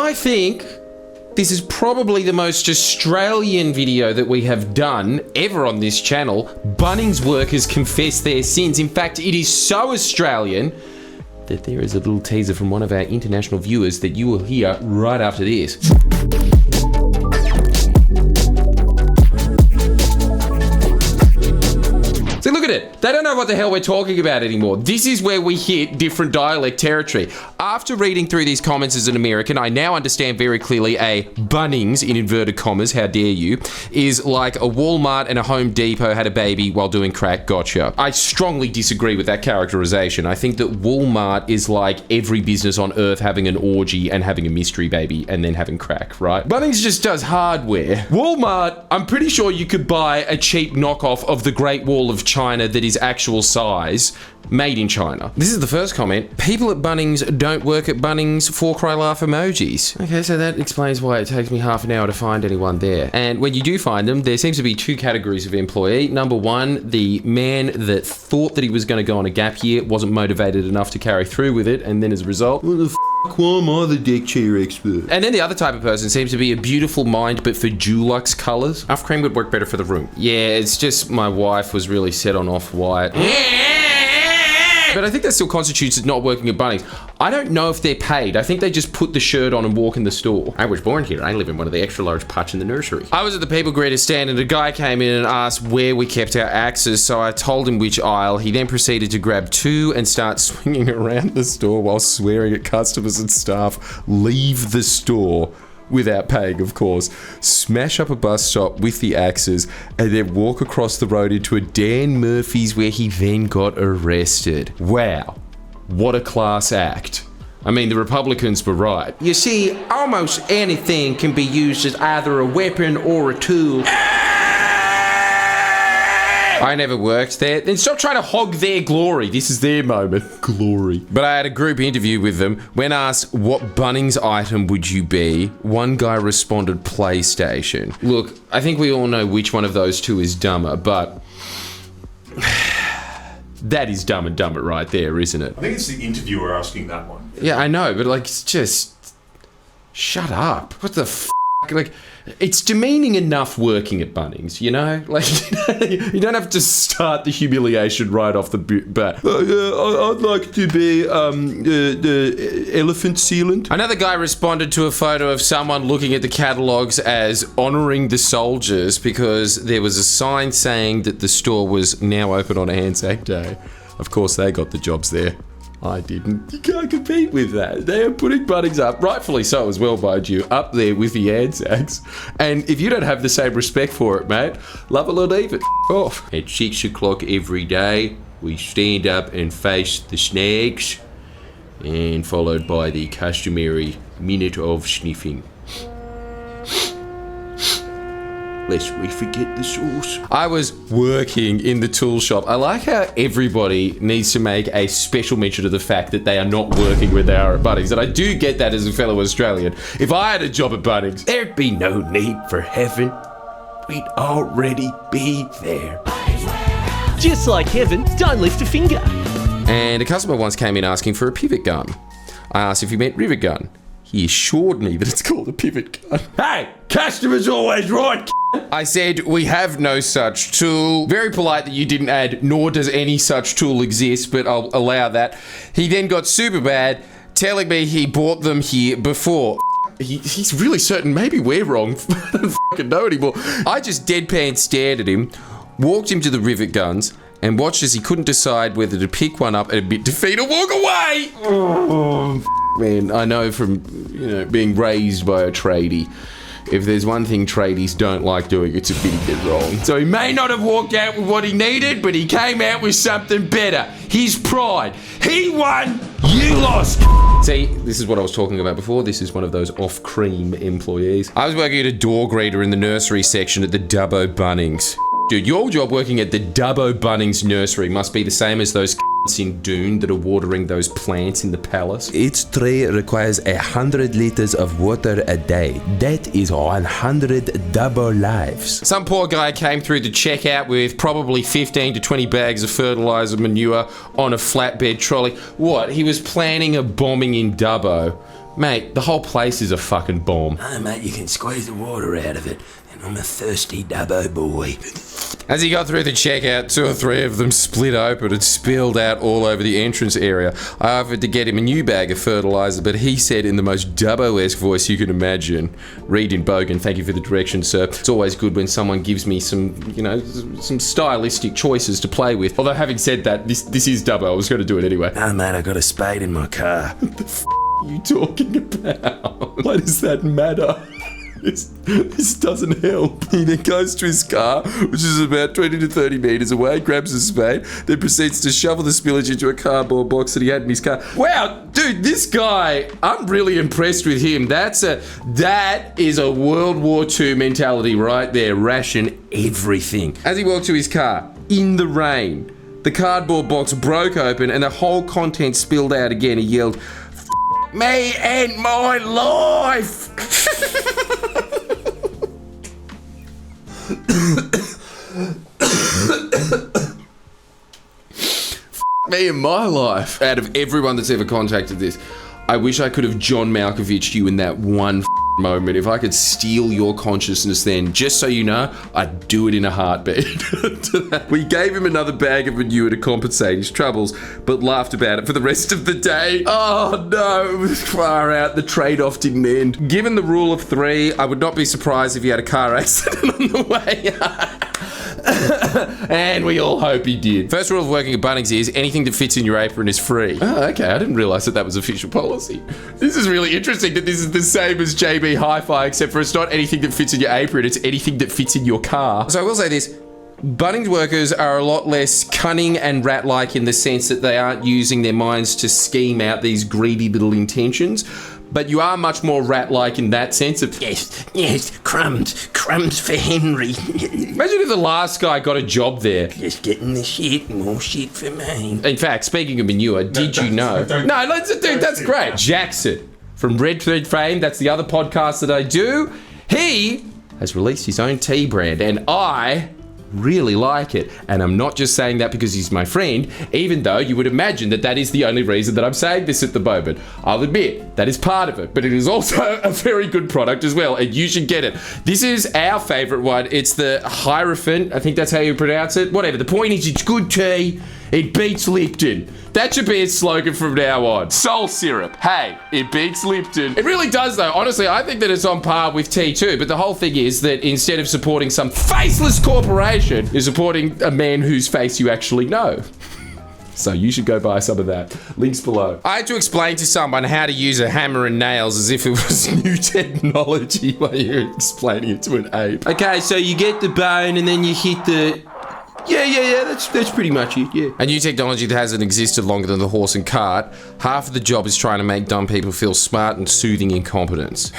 I think this is probably the most Australian video that we have done ever on this channel. Bunnings workers confess their sins. In fact, it is so Australian that there is a little teaser from one of our international viewers that you will hear right after this. So look at it. They don't know what the hell we're talking about anymore. This is where we hit different dialect territory. After reading through these comments as an American, I now understand very clearly a Bunnings, in inverted commas, how dare you, is like a Walmart and a Home Depot had a baby while doing crack. Gotcha. I strongly disagree with that characterization. I think that Walmart is like every business on earth having an orgy and having a mystery baby and then having crack, right? Bunnings just does hardware. Walmart, I'm pretty sure you could buy a cheap knockoff of the Great Wall of China that is actual size, made in China. This is the first comment. People at Bunnings don't work at Bunnings. 4 cry laugh emojis. Okay, so that explains why it takes me half an hour to find anyone there. And when you do find them, there seems to be 2 categories of employee. Number 1, the man that thought that he was going to go on a gap year, wasn't motivated enough to carry through with it, and then as a result, what the f***, why am I the deck chair expert? And then the other type of person seems to be a beautiful mind, but for Dulux colours. Off cream would work better for the room. Yeah, it's just my wife was really set on off-white. But I think that still constitutes as not working at Bunnings. I don't know if they're paid. I think they just put the shirt on and walk in the store. I was born here. I live in one of the extra large pots in the nursery. I was at the people greeter stand and a guy came in and asked where we kept our axes, so I told him which aisle. He then proceeded to grab 2 and start swinging around the store while swearing at customers and staff. Leave the store. Without paying, of course, smash up a bus stop with the axes, and then walk across the road into a Dan Murphy's where he then got arrested. Wow, what a class act. I mean, the Republicans were right. You see, almost anything can be used as either a weapon or a tool. I never worked there. Then stop trying to hog their glory. This is their moment. Glory. But I had a group interview with them. When asked, what Bunnings item would you be? One guy responded, PlayStation. Look, I think we all know which one of those 2 is dumber, but that is Dumb and Dumber right there, isn't it? I think it's the interviewer asking that one. Yeah, I know, but like, it's just... Shut up. What the f***? Like, it's demeaning enough working at Bunnings, you know? Like, you don't have to start the humiliation right off the bat. I'd like to be the elephant sealant. Another guy responded to a photo of someone looking at the catalogs as honouring the soldiers because there was a sign saying that the store was now open on Anzac Day. Of course, they got the jobs there. I didn't. You can't compete with that. They are putting Bunnings up, rightfully so as well, mind you, up there with the Anzacs. And if you don't have the same respect for it, mate, love it or leave it. Off. At 6 o'clock every day, we stand up and face the snags, and followed by the customary minute of sniffing. Lest we forget the sauce. I was working in the tool shop. I like how everybody needs to make a special mention of the fact that they are not working when they are at Bunnings. And I do get that as a fellow Australian. If I had a job at Bunnings, there'd be no need for heaven. We'd already be there. Just like heaven, don't lift a finger. And a customer once came in asking for a pivot gun. I asked if he meant rivet gun. He assured me that it's called a pivot gun. Hey, customer's always right. I said, we have no such tool. Very polite that you didn't add, nor does any such tool exist, but I'll allow that. He then got super bad, telling me he bought them here before. He's really certain maybe we're wrong. I don't fucking know anymore. I just deadpan stared at him, walked him to the rivet guns, and watched as he couldn't decide whether to pick one up and admit defeat or walk away. Oh, man, I know from, being raised by a tradie, if there's one thing tradies don't like doing, it's admitting it wrong. So he may not have walked out with what he needed, but he came out with something better. His pride. He won, you lost. See, this is what I was talking about before. This is one of those off-cream employees. I was working at a door greeter in the nursery section at the Dubbo Bunnings. Dude, your job working at the Dubbo Bunnings nursery must be the same as those in Dune that are watering those plants in the palace. Each tray requires 100 liters of water a day. That is 100 double lives. Some poor guy came through the checkout with probably 15 to 20 bags of fertilizer manure on a flatbed trolley. What? He was planning a bombing in Dubbo. Mate, the whole place is a fucking bomb. Oh, mate, you can squeeze the water out of it. And I'm a thirsty dubbo boy. As he got through the checkout, 2 or 3 of them split open and spilled out all over the entrance area. I offered to get him a new bag of fertilizer, but he said in the most Dubbo-esque voice you can imagine, "Read in Bogan, thank you for the direction, sir. It's always good when someone gives me some, some stylistic choices to play with." Although having said that, this is Dubbo. I was going to do it anyway. Oh, mate, I got a spade in my car. What the f*** are you talking about? Why does that matter? This doesn't help. He then goes to his car, which is about 20 to 30 meters away, grabs a spade, then proceeds to shovel the spillage into a cardboard box that he had in his car. Wow, dude, this guy, I'm really impressed with him. That is a World War II mentality right there. Ration everything. As he walked to his car, in the rain, the cardboard box broke open and the whole content spilled out again. He yelled, "F*** me and my life!" Me and my life. Out of everyone that's ever contacted this, I wish I could have John Malkovich you in that one moment. If I could steal your consciousness then, just so you know, I'd do it in a heartbeat. We gave him another bag of manure to compensate his troubles, but laughed about it for the rest of the day. Oh no, it was far out. The trade-off didn't end. Given the rule of 3, I would not be surprised if he had a car accident on the way. And we all hope he did. First rule of working at Bunnings is anything that fits in your apron is free. Oh, okay. I didn't realise that was official policy. This is really interesting that this is the same as JB Hi-Fi, except for it's not anything that fits in your apron, it's anything that fits in your car. So I will say this. Bunnings workers are a lot less cunning and rat-like in the sense that they aren't using their minds to scheme out these greedy little intentions. But you are much more rat-like in that sense of... Yes, crumbs for Henry. Imagine if the last guy got a job there. Just getting the shit, more shit for me. In fact, speaking of manure, did you know... No, dude, that's great. Jackson from Red Thread Fame, that's the other podcast that I do. He has released his own tea brand, and I really like it. And I'm not just saying that because he's my friend, even though you would imagine that is the only reason that I'm saying this at the moment. I'll admit, that is part of it, but it is also a very good product as well, and you should get it. This is our favourite one. It's the Hierophant, I think that's how you pronounce it. Whatever, the point is it's good tea. It beats Lipton. That should be its slogan from now on. Soul syrup. Hey, it beats Lipton. It really does though. Honestly, I think that it's on par with tea too, but the whole thing is that instead of supporting some faceless corporation, you're supporting a man whose face you actually know. So you should go buy some of that. Links below. I had to explain to someone how to use a hammer and nails as if it was new technology while you're explaining it to an ape. Okay, so you get the bone and then you hit the... Yeah, that's pretty much it, yeah. A new technology that hasn't existed longer than the horse and cart. Half of the job is trying to make dumb people feel smart and soothing incompetence.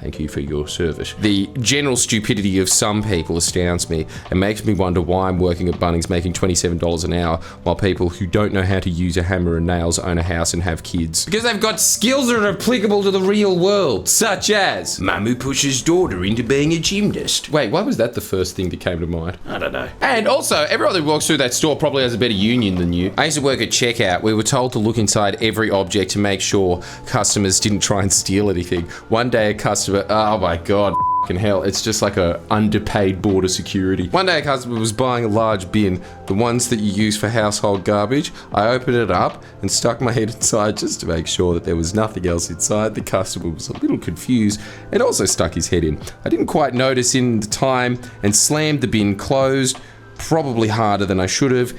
Thank you for your service. The general stupidity of some people astounds me and makes me wonder why I'm working at Bunnings making $27 an hour while people who don't know how to use a hammer and nails own a house and have kids. Because they've got skills that are applicable to the real world, such as... Mum who pushes daughter into being a gymnast. Wait, why was that the first thing that came to mind? I don't know. And also, everyone who walks through that store probably has a better union than you. I used to work at checkout. We were told to look inside every object to make sure customers didn't try and steal anything. One day a customer... Oh my god, f***ing hell, it's just like a underpaid border security. One day a customer was buying a large bin, the ones that you use for household garbage. I opened it up and stuck my head inside just to make sure that there was nothing else inside. The customer was a little confused and also stuck his head in. I didn't quite notice in the time and slammed the bin closed, probably harder than I should have,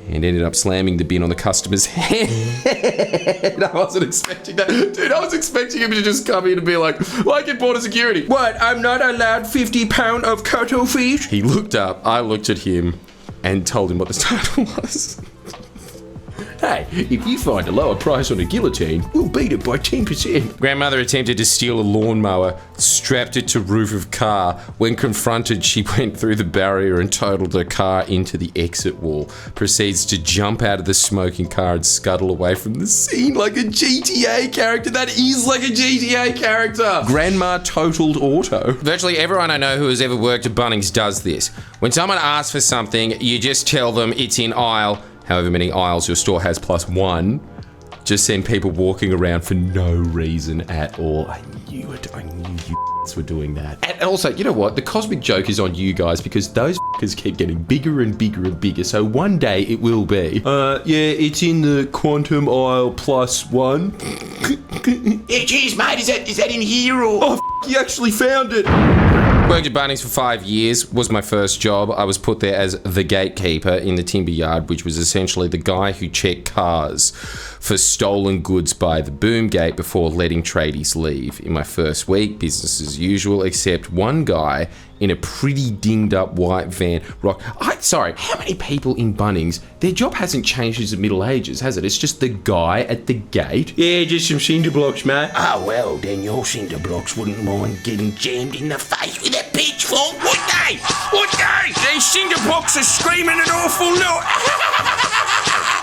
and ended up slamming the bin on the customer's head. I wasn't expecting that. Dude, I was expecting him to just come in and be like in border security. What, I'm not allowed 50 pounds of cuttlefish? He looked up, I looked at him, and told him what the title was. Hey, if you find a lower price on a guillotine, we'll beat it by 10%. Grandmother attempted to steal a lawnmower, strapped it to roof of car. When confronted, she went through the barrier and totaled her car into the exit wall. Proceeds to jump out of the smoking car and scuttle away from the scene like a GTA character. That is like a GTA character. Grandma totaled auto. Virtually everyone I know who has ever worked at Bunnings does this. When someone asks for something, you just tell them it's in aisle, however many aisles your store has plus one. just send people walking around for no reason at all. I knew it. I knew you were doing that. And also, you know what? The cosmic joke is on you guys because those keep getting bigger and bigger and bigger. So one day it will be. Yeah, it's in the quantum aisle +1. Yeah, geez, mate, is that in here or? Oh, you actually found it. Worked at Bunnings for 5 years, was my first job. I was put there as the gatekeeper in the timber yard, which was essentially the guy who checked cars for stolen goods by the boom gate before letting tradies leave. In my first week, business as usual, except one guy in a pretty dinged up white van. How many people in Bunnings, their job hasn't changed since the Middle Ages, has it? It's just the guy at the gate. Yeah, just some cinder blocks, mate. Ah, well, then your cinder blocks wouldn't mind getting jammed in the face with a pitchfork, would they? Would they? These cinder blocks are screaming an awful lot.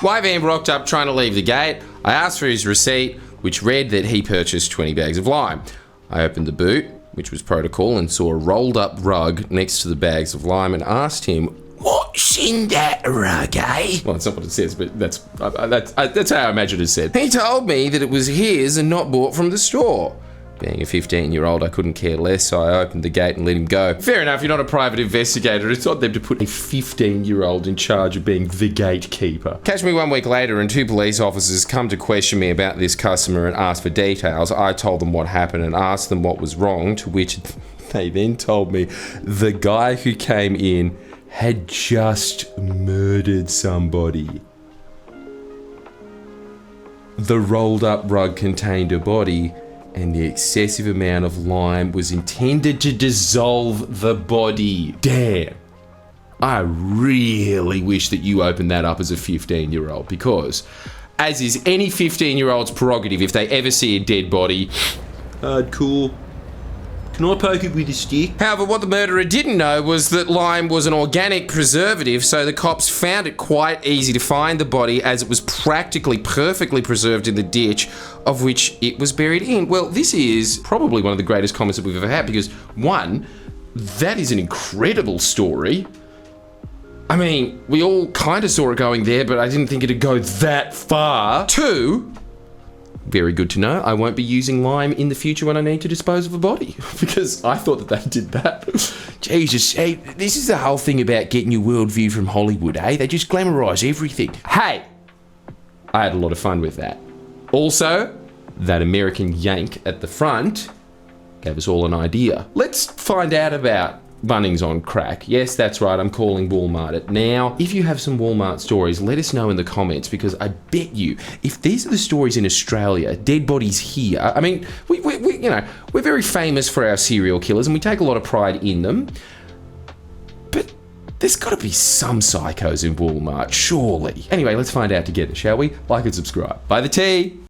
White van rocked up trying to leave the gate. I asked for his receipt, which read that he purchased 20 bags of lime. I opened the boot, which was protocol, and saw a rolled up rug next to the bags of lime and asked him, What's in that rug, eh? well, that's not what it says, but that's how I imagine it said. He told me that it was his and not bought from the store. Being a 15-year-old, I couldn't care less, so I opened the gate and let him go. Fair enough, you're not a private investigator. It's not them to put a 15-year-old in charge of being the gatekeeper. Catch me 1 week later and 2 police officers come to question me about this customer and ask for details. I told them what happened and asked them what was wrong, to which they then told me the guy who came in had just murdered somebody. The rolled up rug contained a body, and the excessive amount of lime was intended to dissolve the body. Damn. I really wish that you opened that up as a 15-year-old, because, as is any 15-year-old's prerogative, if they ever see a dead body, cool. Can I poke it with a stick? However, what the murderer didn't know was that lime was an organic preservative, so the cops found it quite easy to find the body, as it was practically perfectly preserved in the ditch of which it was buried in. Well, this is probably one of the greatest comments that we've ever had, because one, that is an incredible story. I mean, we all kind of saw it going there, but I didn't think it'd go that far. Two, very good to know, I won't be using lime in the future when I need to dispose of a body, because I thought that they did that. Jesus, hey, this is the whole thing about getting your worldview from Hollywood, eh? They just glamorise everything. Hey, I had a lot of fun with that. Also, that American yank at the front gave us all an idea. Let's find out about Bunnings on crack. Yes, that's right, I'm calling Walmart it now. If you have some Walmart stories, let us know in the comments, because I bet you, if these are the stories in Australia, dead bodies here, I mean, we you know, we're very famous for our serial killers and we take a lot of pride in them, but there's got to be some psychos in Walmart, surely. Anyway, let's find out together, shall we? Like and subscribe. Bye the tea!